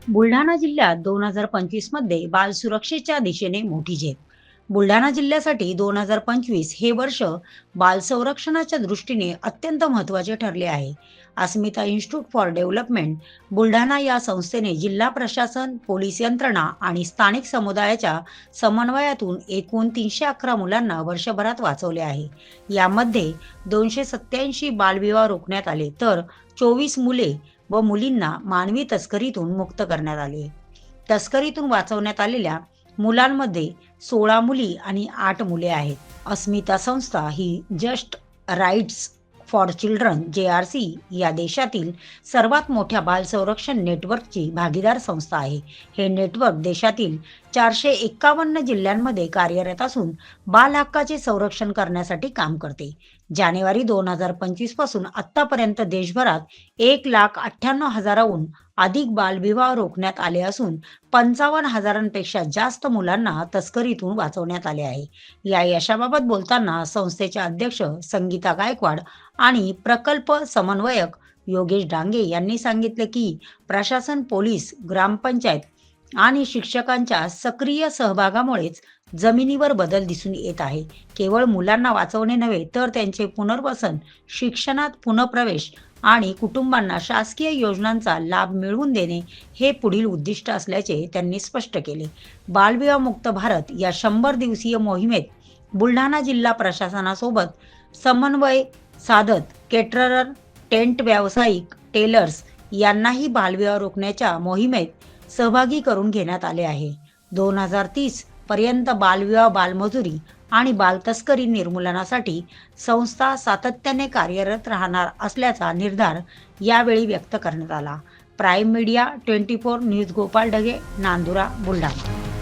बुलढाणा जिल्ह्यात 2025 मध्ये बाल सुरक्षेच्या दिशेने मोठी झेप. बुलढाणा जिल्ह्यासाठी 2025 हे वर्ष बाल संरक्षणाच्या दृष्टीने अत्यंत महत्त्वाचे ठरले आहे. अस्मिता इन्स्टिट्यूट फॉर डेव्हलपमेंट बुलढाणा या संस्थेने जिल्हा प्रशासन, पोलीस यंत्रणा आणि स्थानिक समुदायाच्या समन्वयातून एकूण 311 मुलांना वर्षभरात वाचवले आहे. यामध्ये 287 बालविवाह रोखण्यात आले, तर 24 मुले व मुलींना मानवी तस्करीतून मुक्त करण्यात आले. तस्करीतून वाचवण्यात आलेल्या मुलांमध्ये 16 मुली आणि 8 मुले आहेत. अस्मिता संस्था ही just rights for children JRC या देशातील सर्वात मोठ्या बाल संरक्षण नेटवर्कची भागीदार संस्था आहे. हे नेटवर्क देशातील 451 जिल्ह्यांमध्ये कार्यरत असून बाल हक्काचे संरक्षण करण्यासाठी काम करते. जानेवारी 2025 पासून आतापर्यंत देशभरात 1,98,000हून अधिक बालविवाह रोखण्यात आले असून 55,000पेक्षा जास्त मुलांना तस्करीतून वाचवण्यात आले आहे. या यशाबाबत बोलताना संस्थेचे अध्यक्ष संगीता गायकवाड आणि प्रकल्प समन्वयक योगेश डांगे यांनी सांगितले की प्रशासन, पोलीस, ग्रामपंचायत आणि शिक्षकांच्या सक्रिय सहभागामुळेच जमिनीवर बदल दिसून येत आहे. केवळ मुलांना वाचवणे नव्हे, तर त्यांचे पुनर्वसन, शिक्षणात पुनःप्रवेश आणि कुटुंबांना शासकीय योजनांचा लाभ मिळवून देणे हे पुढील उद्दिष्ट असल्याचे त्यांनी स्पष्ट केले. बालविवाह मुक्त भारत या 100 दिवसीय मोहिमेत बुलढाणा जिल्हा प्रशासनासोबत समन्वय साधत केटरर, टेंट व्यावसायिक, टेलर्स यांनाही बालविवाह रोखण्याच्या मोहिमेत सहभागी करून घेण्यात आले आहे. 2030 पर्यंत बालविवाह, बालमजुरी आणि बालतस्करी निर्मूलनासाठी संस्था सातत्याने कार्यरत राहणार असल्याचा निर्धार यावेळी व्यक्त करण्यात आला. Prime media 24 news Gopal Dhage, Nandura, Buldhana.